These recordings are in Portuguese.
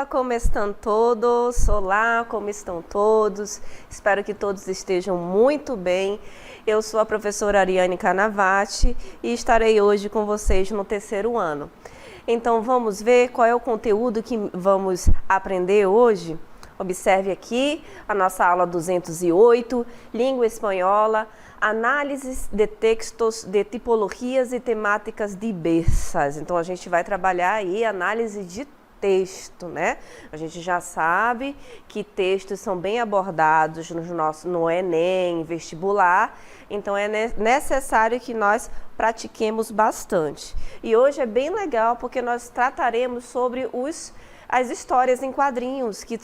Olá, como estão todos? Olá, como estão todos? Espero que todos estejam muito bem. Eu sou a professora Ariane Canavati e estarei hoje com vocês no terceiro ano. Então vamos ver qual é o conteúdo que vamos aprender hoje? Observe aqui a nossa aula 208, Língua Espanhola, Análises de textos de tipologias e temáticas diversas. Então a gente vai trabalhar aí análise de texto, né? A gente já sabe que textos são bem abordados no Enem, vestibular, então é necessário que nós pratiquemos bastante. E hoje é bem legal porque nós trataremos sobre as histórias em quadrinhos, que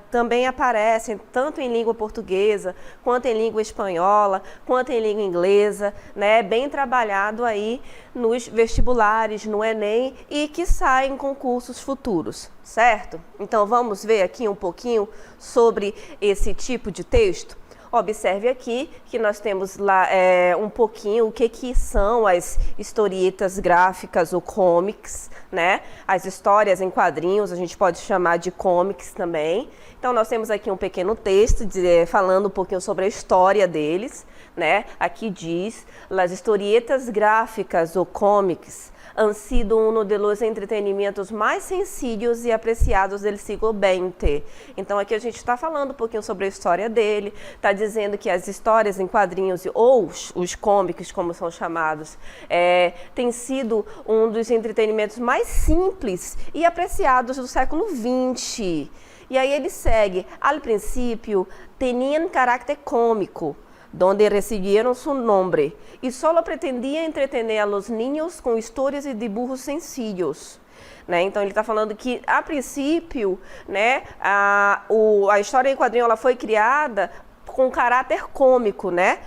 também aparecem tanto em língua portuguesa, quanto em língua espanhola, quanto em língua inglesa, né? Bem trabalhado aí nos vestibulares, no Enem e que saem em concursos futuros, certo? Então vamos ver aqui um pouquinho sobre esse tipo de texto? Observe aqui que nós temos lá um pouquinho o que são as historietas gráficas ou comics, né? As histórias em quadrinhos, a gente pode chamar de comics também. Então nós temos aqui um pequeno texto falando um pouquinho sobre a história deles, né? Aqui diz, las historietas gráficas ou comics han sido uno de los entretenimentos mais sencillos e apreciados do século XX. Então aqui a gente está falando um pouquinho sobre a história dele, está dizendo que as histórias em quadrinhos, ou os cómics, como são chamados, tem sido um dos entretenimentos mais simples e apreciados do século XX. E aí ele segue, al princípio, tenían carácter cômico, donde recibieron su nombre, y solo pretendía entretener a los niños com histórias e dibujos sencillos. Né? Então ele está falando que, a princípio, né, a história em quadrinho ela foi criada com caráter cômico, né,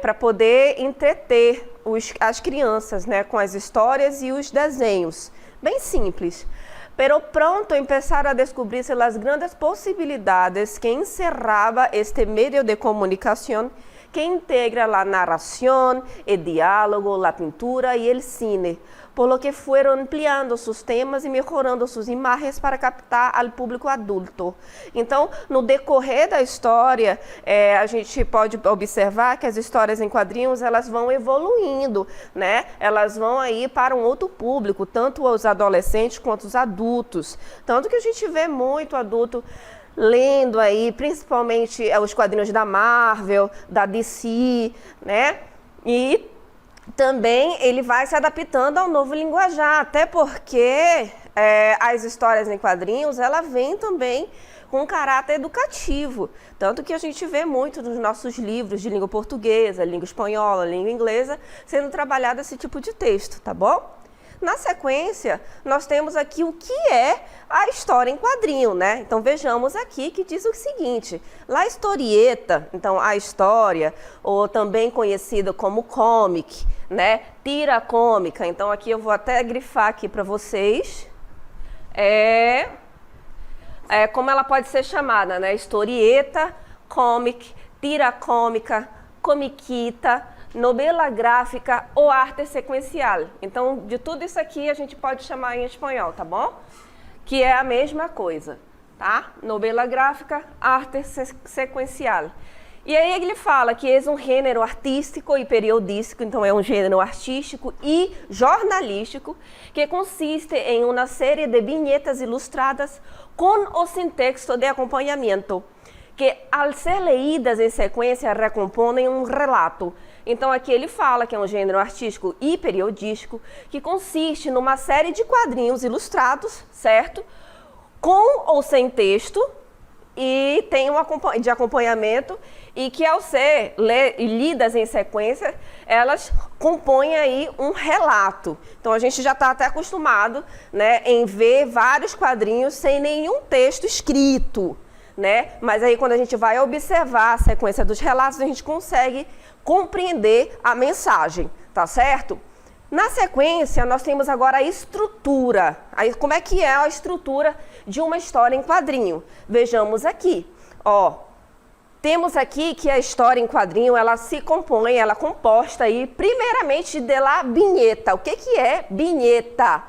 para poder entreter as crianças, né, com as histórias e os desenhos. Bem simples. Pero pronto empezaron a descubrirse las grandes posibilidades que encerraba este medio de comunicación que integra la narración, el diálogo, la pintura y el cine, por lo que fueron ampliando sus temas e mejorando suas imagens para captar ao público adulto. Então, no decorrer da história, a gente pode observar que as histórias em quadrinhos, elas vão evoluindo, né? Elas vão aí para um outro público, tanto os adolescentes quanto os adultos. Tanto que a gente vê muito adulto lendo aí, principalmente os quadrinhos da Marvel, da DC, né? E também ele vai se adaptando ao novo linguajar, até porque as histórias em quadrinhos, ela vem também com caráter educativo, tanto que a gente vê muito nos nossos livros de língua portuguesa, língua espanhola, língua inglesa, sendo trabalhado esse tipo de texto, tá bom? Na sequência, nós temos aqui o que é a história em quadrinho, né? Então vejamos aqui que diz o seguinte, la historieta, então a história, ou também conhecida como comic, né? Tira cômica, então aqui eu vou até grifar aqui para vocês, como ela pode ser chamada, né? Historieta, comic, tira cômica, comiquita, novela gráfica ou arte sequencial. Então, de tudo isso aqui a gente pode chamar em espanhol, tá bom? Que é a mesma coisa, tá? Novela gráfica, arte sequencial. E aí ele fala que é um gênero artístico e periodístico, então é um gênero artístico e jornalístico que consiste em uma série de vinhetas ilustradas com ou sem texto de acompanhamento, que ao ser leídas em sequência recompõem um relato. Então aqui ele fala que é um gênero artístico e periodístico que consiste numa série de quadrinhos ilustrados, certo? Com ou sem texto e tem de acompanhamento e que ao ser lidas em sequência, elas compõem aí um relato. Então a gente já está até acostumado, né, em ver vários quadrinhos sem nenhum texto escrito, né? Mas aí quando a gente vai observar a sequência dos relatos, a gente consegue compreender a mensagem, tá certo? Na sequência, nós temos agora a estrutura. Aí, como é que é a estrutura de uma história em quadrinho? Vejamos aqui, ó. Temos aqui que a história em quadrinho, ela se compõe, ela é composta aí, primeiramente, de la vinheta. O que que é vinheta?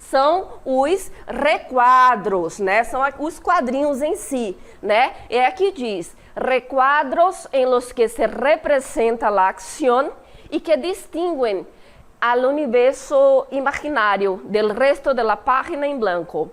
são os requadros, né? São os quadrinhos em si, né? É aqui diz, requadros en los que se representa la acción y que distinguen al universo imaginario del resto de la página en blanco.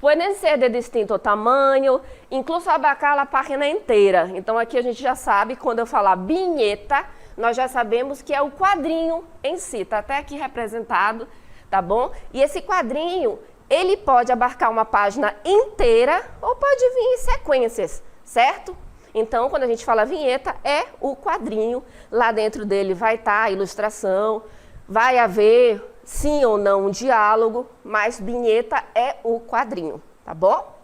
Podem ser de distinto tamanho, incluso abarcar a página inteira. Então aqui a gente já sabe, quando eu falar vinheta, nós já sabemos que é o quadrinho em si, está até aqui representado, tá bom? E esse quadrinho, ele pode abarcar uma página inteira ou pode vir em sequências, certo? Então, quando a gente fala vinheta, é o quadrinho, lá dentro dele vai estar a ilustração, vai haver sim ou não um diálogo, mas vinheta é o quadrinho, tá bom?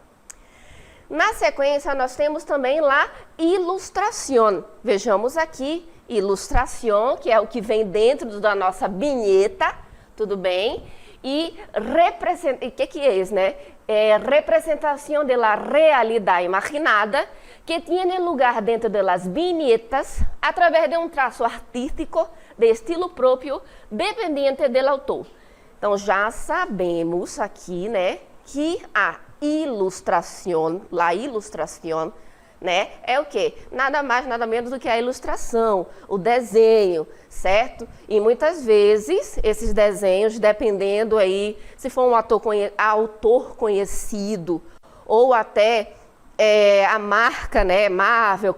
Na sequência, nós temos também lá ilustração. Vejamos aqui, ilustração, que é o que vem dentro da nossa vinheta, tudo bem? E o que é isso, né? É representação da realidade imaginada que tem lugar dentro das vinhetas através de um traço artístico de estilo próprio, dependente do autor. Então, já sabemos aqui, né, que a ilustração, né, é o quê? Nada mais, nada menos do que a ilustração, o desenho, certo? E muitas vezes, esses desenhos, dependendo aí, se for um autor conhecido, ou até a marca, né, Marvel,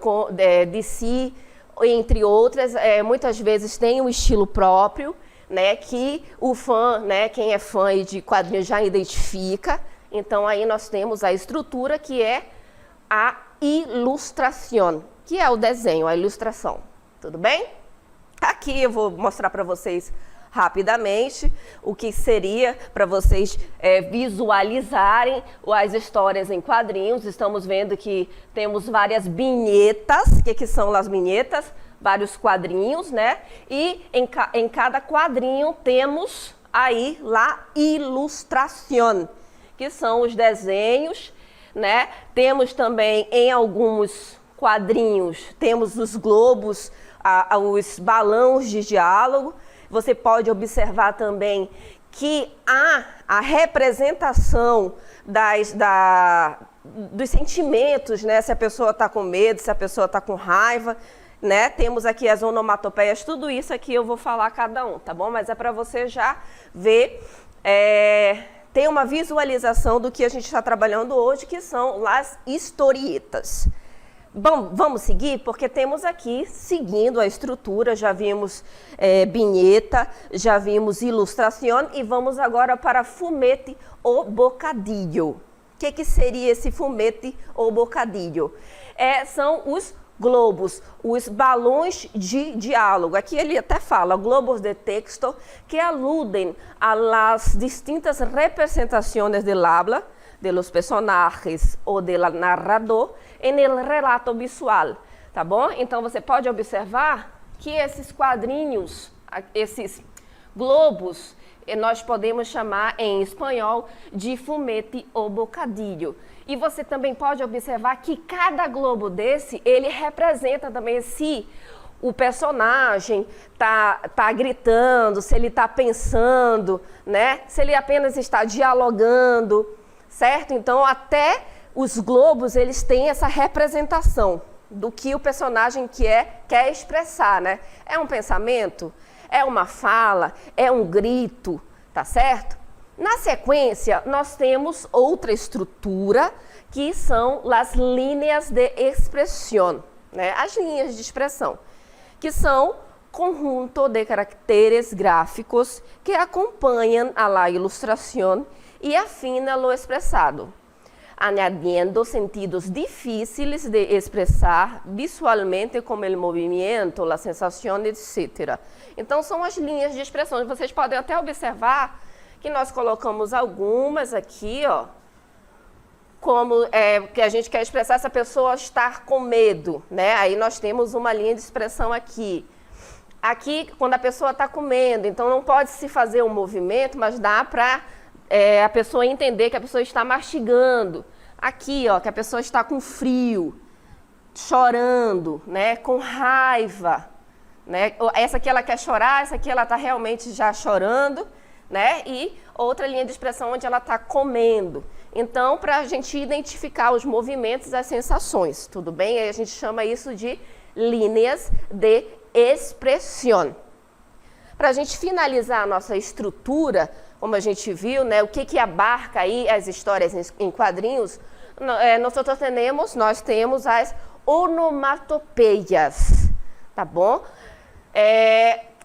DC, entre outras, muitas vezes tem um estilo próprio, né, que o fã, né, quem é fã de quadrinhos já identifica. Então, aí nós temos a estrutura que é a ilustração, que é o desenho, a ilustração. Tudo bem? Aqui eu vou mostrar para vocês rapidamente o que seria para vocês visualizarem as histórias em quadrinhos. Estamos vendo que temos várias vinhetas. O que são as vinhetas? Vários quadrinhos, né? E em cada quadrinho temos aí lá ilustração, que são os desenhos, né? Temos também em alguns quadrinhos, temos os globos, os balões de diálogo. Você pode observar também que há a representação dos sentimentos, né? Se a pessoa está com medo, se a pessoa está com raiva, né? Temos aqui as onomatopeias, tudo isso aqui eu vou falar cada um, tá bom? Mas é para você já ver, ter uma visualização do que a gente está trabalhando hoje, que são as historietas. Bom, vamos seguir, porque temos aqui, seguindo a estrutura, já vimos vinheta, já vimos ilustração e vamos agora para fumete ou bocadilho. O que seria esse fumete ou bocadilho? São os globos, os balões de diálogo. Aqui ele até fala, globos de texto, que aludem às distintas representações del habla, de los personagens ou del narrador en el relato visual, tá bom? Então você pode observar que esses quadrinhos, esses globos, nós podemos chamar em espanhol de fumete ou bocadilho. E você também pode observar que cada globo desse, ele representa também se o personagem tá gritando, se ele está pensando, né? Se ele apenas está dialogando, certo? Então, até os globos, eles têm essa representação do que o personagem quer expressar, né? É um pensamento? É uma fala? É um grito? Tá certo? Na sequência, nós temos outra estrutura, que são as linhas de expressão, né? As linhas de expressão, que são conjunto de caracteres gráficos que acompanham a la ilustração e afina lo expressado, añadiendo sentidos difíceis de expressar visualmente como o movimento, a sensação, etc. Então, são as linhas de expressão. Vocês podem até observar que nós colocamos algumas aqui, ó, como que a gente quer expressar essa pessoa estar com medo, né? Aí nós temos uma linha de expressão aqui. Aqui, quando a pessoa está comendo, então não pode se fazer um movimento, mas dá para a pessoa entender que a pessoa está mastigando. Aqui, ó, que a pessoa está com frio, chorando, né? Com raiva, né? Essa aqui ela quer chorar, essa aqui ela está realmente já chorando, né? E outra linha de expressão onde ela está comendo. Então, para a gente identificar os movimentos e as sensações, tudo bem? Aí a gente chama isso de linhas de expressão. Para a gente finalizar a nossa estrutura, como a gente viu, né, o que abarca aí as histórias em quadrinhos, nós temos as onomatopeias, tá bom?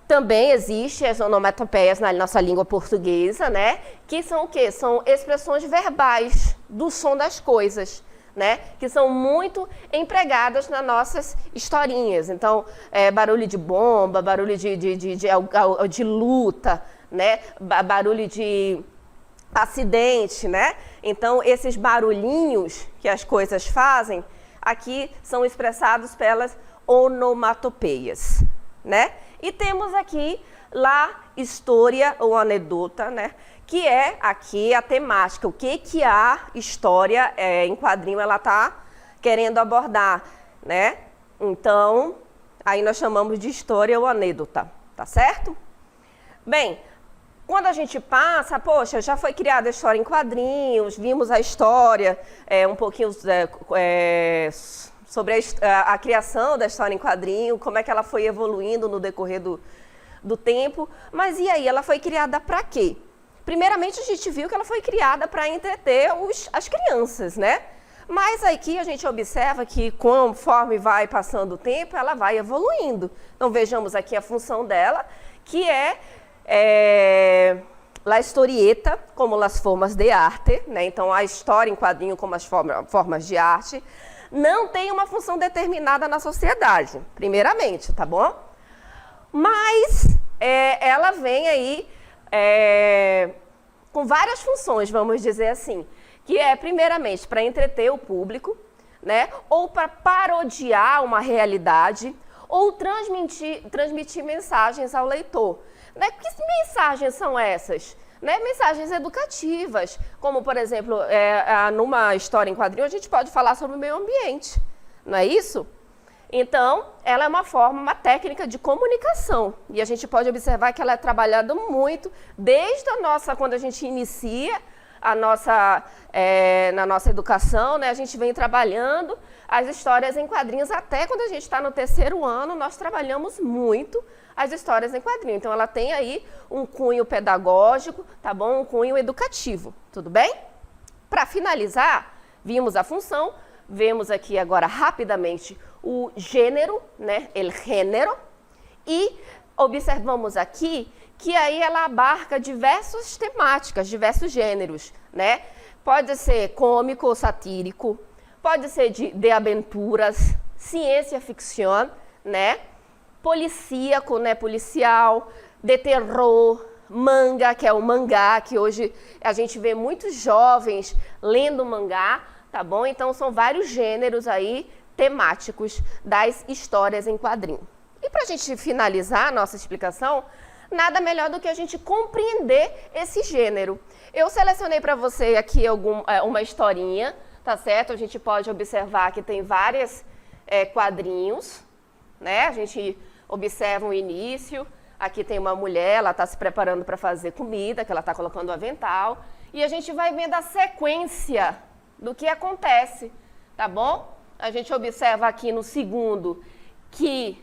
Também existem as onomatopeias na nossa língua portuguesa, né? Que são o quê? São expressões verbais do som das coisas, né? Que são muito empregadas nas nossas historinhas. Então, barulho de bomba, barulho de luta, né? Barulho de acidente, né? Então, esses barulhinhos que as coisas fazem, aqui são expressados pelas onomatopeias, né? E temos aqui lá história ou anedota, né? Que é aqui a temática, o que a história em quadrinho ela está querendo abordar, né? Então, aí nós chamamos de história ou anedota, tá certo? Bem, quando a gente passa, poxa, já foi criada a história em quadrinhos, vimos a história, um pouquinho sobre a criação da história em quadrinho, como é que ela foi evoluindo no decorrer do tempo. Mas e aí, ela foi criada para quê? Primeiramente, a gente viu que ela foi criada para entreter as crianças, né? Mas aqui a gente observa que conforme vai passando o tempo, ela vai evoluindo. Então, vejamos aqui a função dela, que é la historieta como las formas de arte, né? Então, a história em quadrinho como as formas de arte, não tem uma função determinada na sociedade, primeiramente, tá bom? Mas ela vem aí com várias funções, vamos dizer assim, que primeiramente, para entreter o público, né? Ou para parodiar uma realidade, ou transmitir mensagens ao leitor. Né? Que mensagens são essas? Né? Mensagens educativas, como, por exemplo, numa história em quadrinho, a gente pode falar sobre o meio ambiente, não é isso? Então, ela é uma técnica de comunicação, e a gente pode observar que ela é trabalhada muito desde quando a gente inicia na nossa educação, né? A gente vem trabalhando as histórias em quadrinhos até quando a gente está no 3º ano, nós trabalhamos muito as histórias em quadrinho. Então, ela tem aí um cunho pedagógico, tá bom? Um cunho educativo, tudo bem? Para finalizar, vimos a função, vemos aqui agora rapidamente o gênero, né? El gênero, e observamos aqui que aí ela abarca diversas temáticas, diversos gêneros, né? Pode ser cômico ou satírico, pode ser de aventuras, ciência ficção, né? Policíaco, né? Policial, de terror, manga, que é o mangá, que hoje a gente vê muitos jovens lendo mangá, tá bom? Então, são vários gêneros aí temáticos das histórias em quadrinho. E para a gente finalizar a nossa explicação, nada melhor do que a gente compreender esse gênero. Eu selecionei para você aqui uma historinha, tá certo? A gente pode observar que tem vários quadrinhos, né? A gente observa o início, aqui tem uma mulher, ela está se preparando para fazer comida, que ela está colocando o avental, e a gente vai vendo a sequência do que acontece, tá bom? A gente observa aqui no segundo que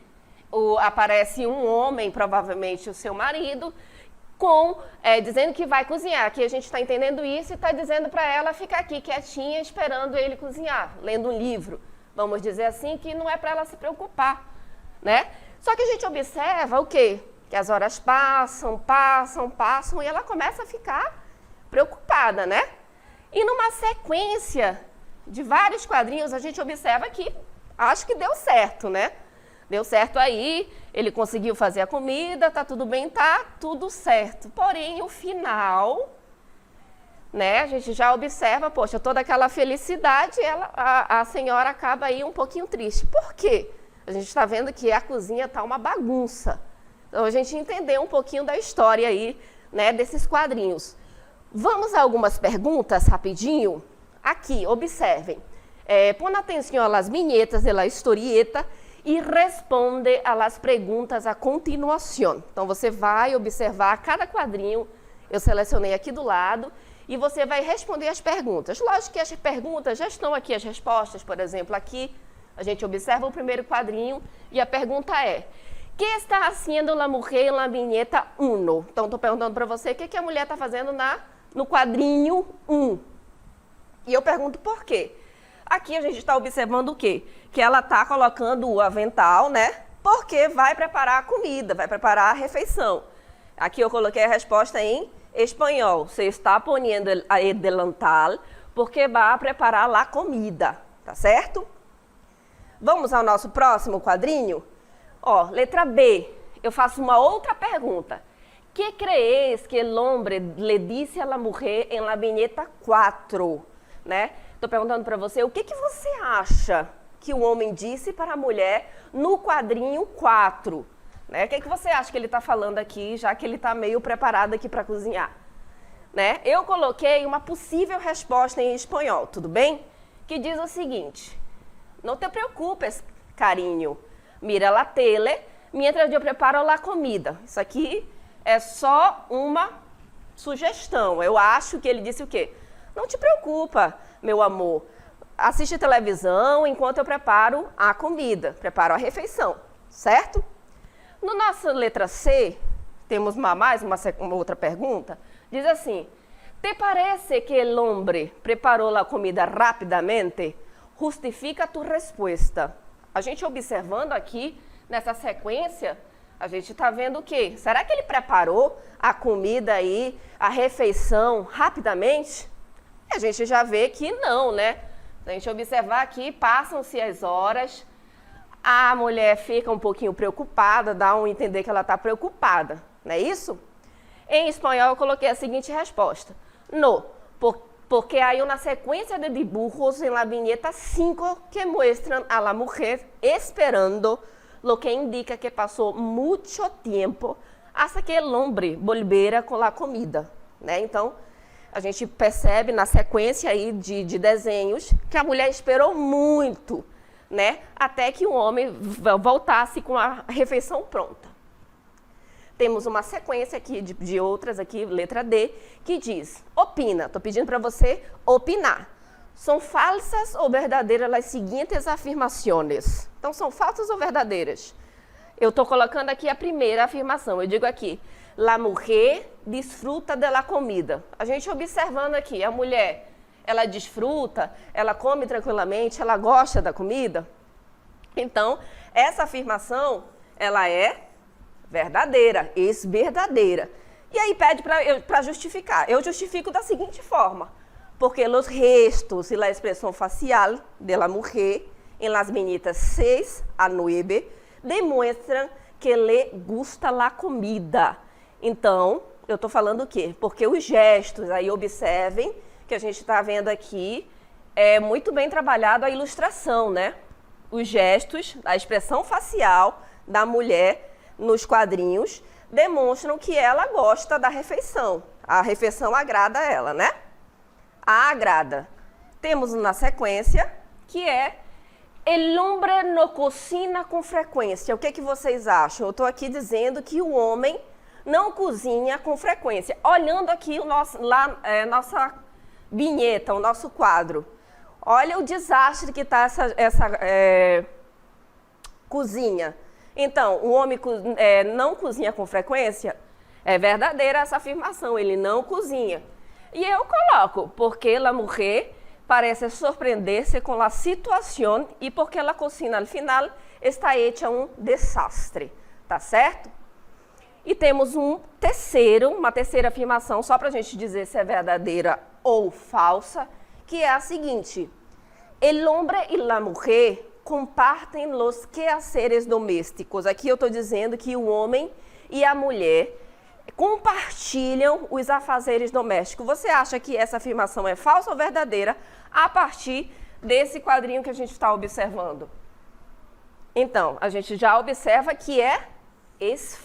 aparece um homem, provavelmente o seu marido, dizendo que vai cozinhar. Aqui a gente está entendendo isso e está dizendo para ela ficar aqui quietinha esperando ele cozinhar, lendo um livro. Vamos dizer assim, que não é para ela se preocupar, né? Só que a gente observa o quê? Que as horas passam e ela começa a ficar preocupada, né? E numa sequência de vários quadrinhos, a gente observa que acho que deu certo, né? Deu certo aí, ele conseguiu fazer a comida, tá tudo bem, tá tudo certo. Porém, o final, né, a gente já observa, poxa, toda aquela felicidade, a senhora acaba aí um pouquinho triste. Por quê? A gente está vendo que a cozinha tá uma bagunça. Então, a gente entender um pouquinho da história aí, né, desses quadrinhos. Vamos a algumas perguntas, rapidinho? Aqui, observem. Põe atenção às vinhetas da historieta e responde às perguntas a continuação. Então, você vai observar cada quadrinho, Eu selecionei aqui do lado e você vai responder as perguntas. Lógico que as perguntas já estão aqui, as respostas, por exemplo, aqui a gente observa o primeiro quadrinho e a pergunta é: que está fazendo a mulher na vinheta 1? Então, estou perguntando para você o que a mulher está fazendo no quadrinho 1. E eu pergunto por quê. Aqui a gente está observando o quê? Que ela está colocando o avental, né? Porque vai preparar a comida, vai preparar a refeição. Aqui eu coloquei a resposta em espanhol. Você está poniendo el delantal porque vai preparar a comida, tá certo? Vamos ao nosso próximo quadrinho? Ó, letra B. Eu faço uma outra pergunta. Que crees que el hombre le dice a la mujer en la viñeta 4? Né? Estou perguntando para você, o que você acha que o homem disse para a mulher no quadrinho 4? Né? O que você acha que ele está falando aqui, já que ele está meio preparado aqui para cozinhar? Né? Eu coloquei uma possível resposta em espanhol, tudo bem? Que diz o seguinte: não te preocupes, carinho. Mira la tele mientras eu preparo a comida. Isso aqui é só uma sugestão. Eu acho que ele disse o quê? Não te preocupa, meu amor. Assiste televisão enquanto eu preparo a comida, preparo a refeição, certo? No nossa letra C, temos mais uma outra pergunta. Diz assim: ¿te parece que el hombre preparou a comida rapidamente? Justifica tu resposta. A gente observando aqui, nessa sequência, a gente está vendo o quê? Será que ele preparou a comida aí, a refeição, rapidamente? E a gente já vê que não, né? Se a gente observar aqui, passam-se as horas, a mulher fica um pouquinho preocupada, dá um entender que ela está preocupada, não é isso? Em espanhol, eu coloquei a seguinte resposta: no, porque há uma sequência de dibujos em la viñeta 5 que muestran a la mujer esperando, lo que indica que passou muito tempo hasta que el hombre volviera com a comida, né? Então, a gente percebe na sequência aí de desenhos que a mulher esperou muito, né? Até que o homem voltasse com a refeição pronta. Temos uma sequência aqui de outras, aqui, letra D, que diz: opina. Estou pedindo para você opinar. São falsas ou verdadeiras as seguintes afirmações? Então, são falsas ou verdadeiras? Eu estou colocando aqui a primeira afirmação. Eu digo aqui: la mujer disfruta de la comida. A gente observando aqui, a mulher, ela desfruta, ela come tranquilamente, ela gosta da comida. Então, essa afirmação, ela é verdadeira, verdadeira. E aí pede para justificar. Eu justifico da seguinte forma: porque los gestos y la expresión facial de la mujer en las viñetas 6 a 9 demuestran que le gusta la comida. Então, eu estou falando o quê? Porque os gestos, aí observem que a gente está vendo aqui, é muito bem trabalhado a ilustração, né? Os gestos, a expressão facial da mulher nos quadrinhos demonstram que ela gosta da refeição. A refeição agrada a ela, né? A agrada. Temos na sequência que é: el hombre no cocina com frequência. O que vocês acham? Eu estou aqui dizendo que o homem não cozinha com frequência. Olhando aqui nossa vinheta, o nosso quadro. Olha o desastre que está essa cozinha. Então, o homem não cozinha com frequência? É verdadeira essa afirmação, ele não cozinha. E eu coloco, porque la mujer parece sorprender-se com a situação e porque a cocina, al final, está hecha um desastre. Tá certo? E temos uma terceira afirmação, só para a gente dizer se é verdadeira ou falsa, que é a seguinte: el hombre y la mujer compartem os quehaceres domésticos. Aqui eu estou dizendo que o homem e a mulher compartilham os afazeres domésticos. Você acha que essa afirmação é falsa ou verdadeira a partir desse quadrinho que a gente está observando? Então, a gente já observa que é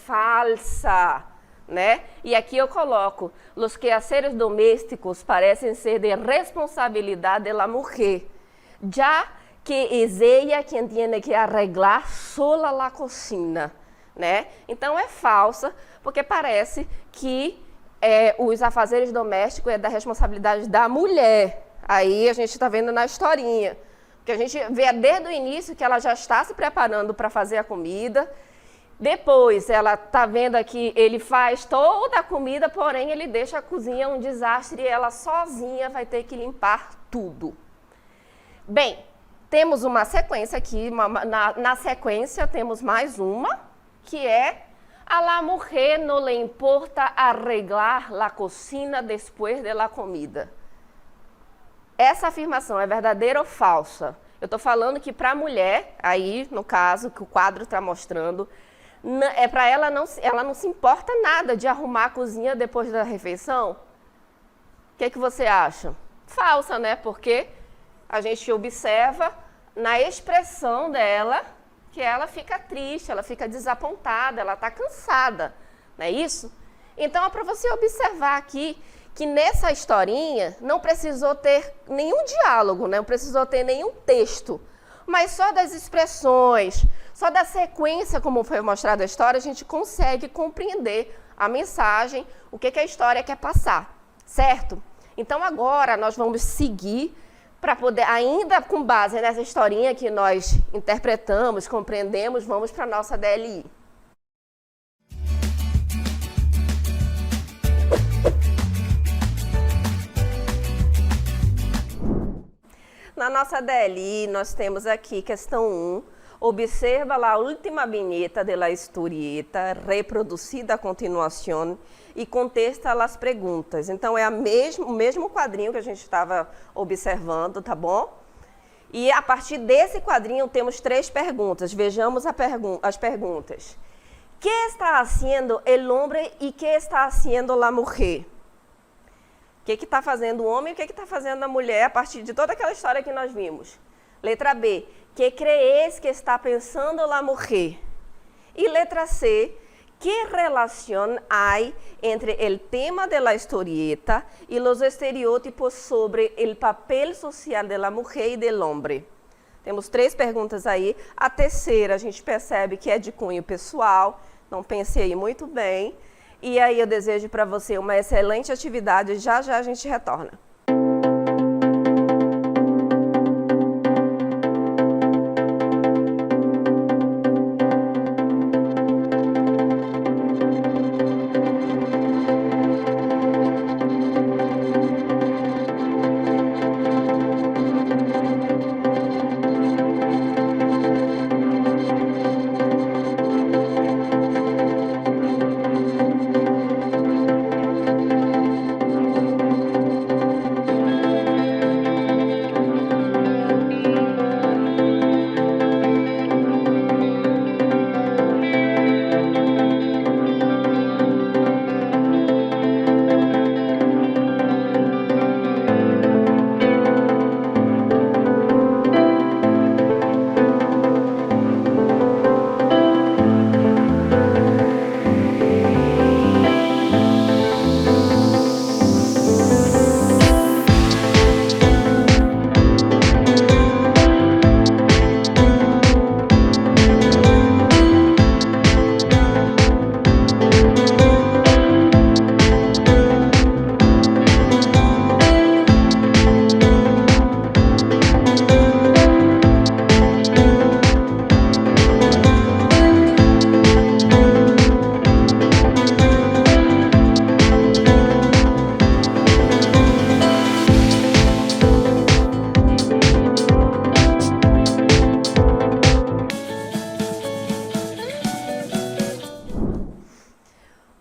falsa, né? E aqui eu coloco: os quehaceres domésticos parecem ser de responsabilidade da mulher, já que es ella quien tiene que arreglar sola la cocina, né? Então é falsa, porque parece que os afazeres domésticos é da responsabilidade da mulher. Aí a gente está vendo na historinha, que a gente vê desde o início que ela já está se preparando para fazer a comida. Depois ela está vendo aqui, ele faz toda a comida, porém ele deixa a cozinha um desastre e ela sozinha vai ter que limpar tudo. Bem, temos uma sequência aqui, na sequência temos mais uma, que é a la mujer no le importa arreglar la cocina después de la comida. Essa afirmação é verdadeira ou falsa? Eu estou falando que para a mulher, aí no caso que o quadro está mostrando, para ela não se importa nada de arrumar a cozinha depois da refeição? O que você acha? Falsa, né? Porque a gente observa na expressão dela que ela fica triste, ela fica desapontada, ela está cansada, não é isso? Então é para você observar aqui que nessa historinha não precisou ter nenhum diálogo, não precisou ter nenhum texto, mas só das expressões, só da sequência como foi mostrada a história, a gente consegue compreender a mensagem, o que a história quer passar, certo? Então agora nós vamos seguir para poder, ainda com base nessa historinha que nós interpretamos, compreendemos, vamos para a nossa DLI. Na nossa DLI, nós temos aqui questão 1. Observa a última vinheta de la historieta reproducida a continuação e contesta as perguntas. Então, é o mesmo quadrinho que a gente estava observando, tá bom? E a partir desse quadrinho temos 3 perguntas. Vejamos as perguntas. ¿Qué está haciendo el hombre y qué está haciendo la mujer? O que está fazendo o homem e o que está fazendo a mulher a partir de toda aquela história que nós vimos? Letra B. ¿Qué crees que está pensando la mujer? Y letra C. ¿Qué relación hay entre el tema de la historieta y los estereotipos sobre el papel social de la mujer y del hombre? Temos 3 perguntas aí. A terceira a gente percebe que é de cunho pessoal, então pense aí muito bem. E aí eu desejo para você uma excelente atividade, já já a gente retorna.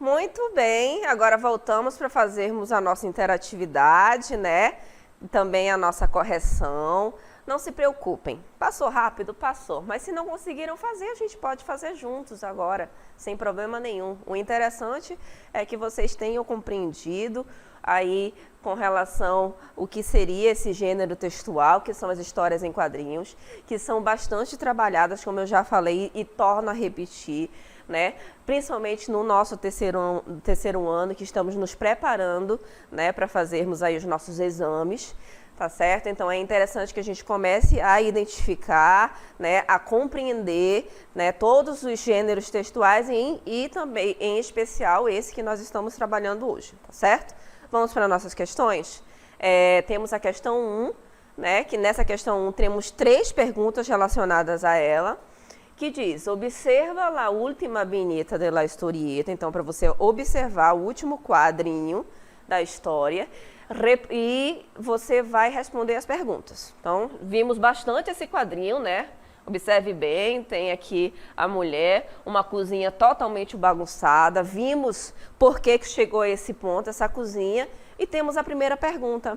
Muito bem, agora voltamos para fazermos a nossa interatividade, né? Também a nossa correção. Não se preocupem, passou rápido? Passou, mas se não conseguiram fazer, a gente pode fazer juntos agora, sem problema nenhum. O interessante é que vocês tenham compreendido aí com relação ao que seria esse gênero textual, que são as histórias em quadrinhos, que são bastante trabalhadas, como eu já falei, e torno a repetir, né? Principalmente no nosso terceiro ano, que estamos nos preparando, né, para fazermos aí os nossos exames, tá certo? Então é interessante que a gente comece a identificar, né, a compreender, né, todos os gêneros textuais e também, em especial, esse que nós estamos trabalhando hoje, tá certo? Vamos para nossas questões? Temos a questão 1, né, que nessa questão 1 temos 3 perguntas relacionadas a ela, que diz, observa a última vinheta da historieta, então para você observar o último quadrinho da história, e você vai responder as perguntas. Então, vimos bastante esse quadrinho, né? Observe bem, tem aqui a mulher, uma cozinha totalmente bagunçada. Vimos por que chegou a esse ponto, essa cozinha. E temos a primeira pergunta.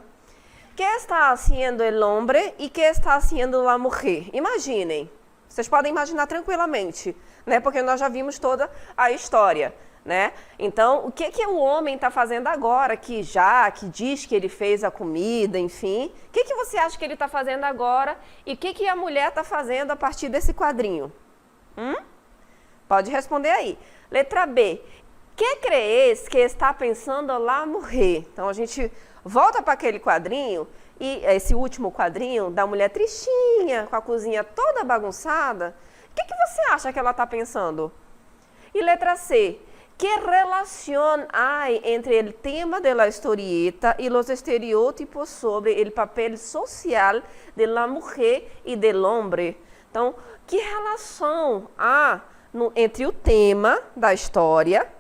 ¿Qué está haciendo el hombre y qué está haciendo la mujer? Imaginem. Vocês podem imaginar tranquilamente, né? Porque nós já vimos toda a história. Né? Então, o que o homem está fazendo agora, que diz que ele fez a comida, enfim. O que você acha que ele está fazendo agora e o que a mulher está fazendo a partir desse quadrinho? Pode responder aí. Letra B. ¿Qué crees que está pensando la mujer? Então, a gente volta para aquele quadrinho, e esse último quadrinho da mulher tristinha, com a cozinha toda bagunçada. O que você acha que ela está pensando? E letra C. ¿Qué relación hay entre el tema de la historieta y los estereotipos sobre el papel social de la mujer y del hombre? Então, que relação há entre o tema da história,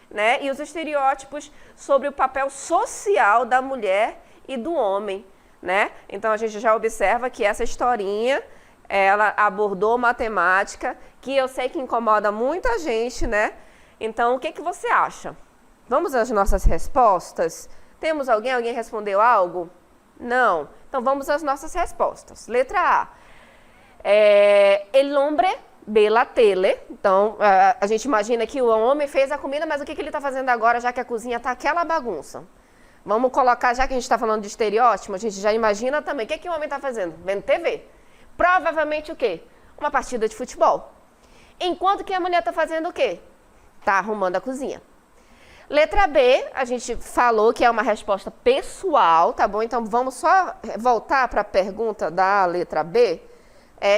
né, e os estereótipos sobre o papel social da mulher e do homem, né? Então, a gente já observa que essa historinha, ela abordou matemática, que eu sei que incomoda muita gente, né? Então, o que você acha? Vamos às nossas respostas? Temos alguém? Alguém respondeu algo? Não. Então, vamos às nossas respostas. Letra A. El hombre ve la tele. Então, a gente imagina que o homem fez a comida, mas o que ele está fazendo agora, já que a cozinha está aquela bagunça? Vamos colocar, já que a gente está falando de estereótipo, a gente já imagina também. O que o homem está fazendo? Vendo TV. Provavelmente o quê? Uma partida de futebol. Enquanto que a mulher está fazendo o quê? Está arrumando a cozinha. Letra B, a gente falou que é uma resposta pessoal, tá bom? Então, vamos só voltar para a pergunta da letra B,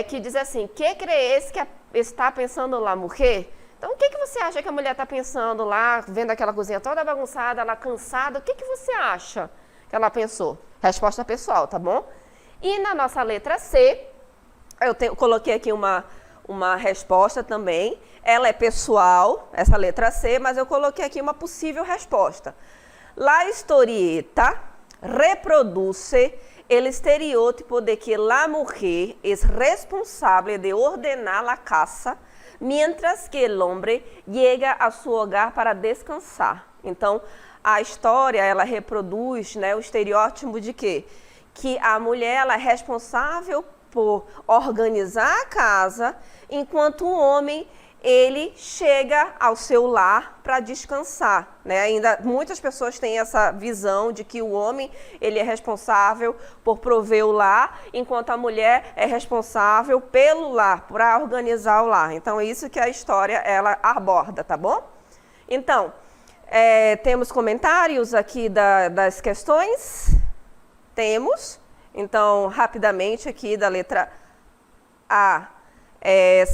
que diz assim, ¿qué crees que está pensando la mujer? Então, o que você acha que a mulher está pensando lá, vendo aquela cozinha toda bagunçada, ela cansada? O que você acha que ela pensou? Resposta pessoal, tá bom? E na nossa letra C, eu coloquei aqui uma resposta também. Ela é pessoal, essa letra C, mas eu coloquei aqui uma possível resposta. La historieta reproduce el estereotipo de que la mujer es responsable de ordenar la casa, mientras que el hombre llega a su hogar para descansar. Então, a história, ela reproduz, né, o estereótipo de quê? Que a mulher, ela é responsável por organizar a casa, enquanto o homem, ele chega ao seu lar para descansar, né? Ainda muitas pessoas têm essa visão de que o homem, ele é responsável por prover o lar, enquanto a mulher é responsável pelo lar, para organizar o lar. Então, é isso que a história, ela aborda, tá bom? Então, temos comentários aqui das questões? Temos. Então, rapidamente aqui da letra A,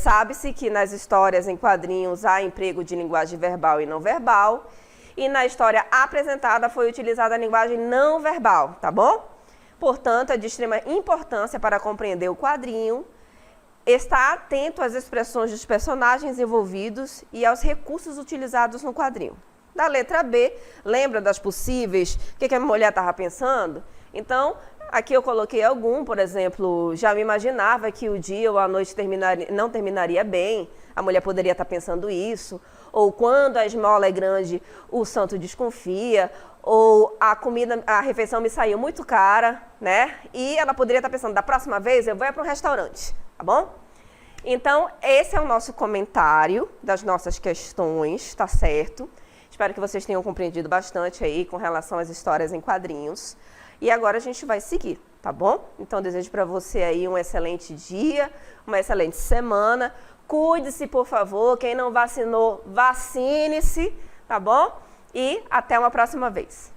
sabe-se que nas histórias em quadrinhos há emprego de linguagem verbal e não verbal, e na história apresentada foi utilizada a linguagem não verbal, tá bom? Portanto, é de extrema importância para compreender o quadrinho, estar atento às expressões dos personagens envolvidos e aos recursos utilizados no quadrinho. Da letra B, lembra das possíveis, o que a mulher estava pensando? Então, aqui eu coloquei algum, por exemplo, já me imaginava que o dia ou a noite não terminaria bem, a mulher poderia estar pensando isso, ou quando a esmola é grande, o santo desconfia, ou a refeição me saiu muito cara, né? E ela poderia estar pensando, da próxima vez eu vou para um restaurante, tá bom? Então, esse é o nosso comentário das nossas questões, tá certo? Espero que vocês tenham compreendido bastante aí com relação às histórias em quadrinhos. E agora a gente vai seguir, tá bom? Então, desejo para você aí um excelente dia, uma excelente semana. Cuide-se, por favor. Quem não vacinou, vacine-se, tá bom? E até uma próxima vez.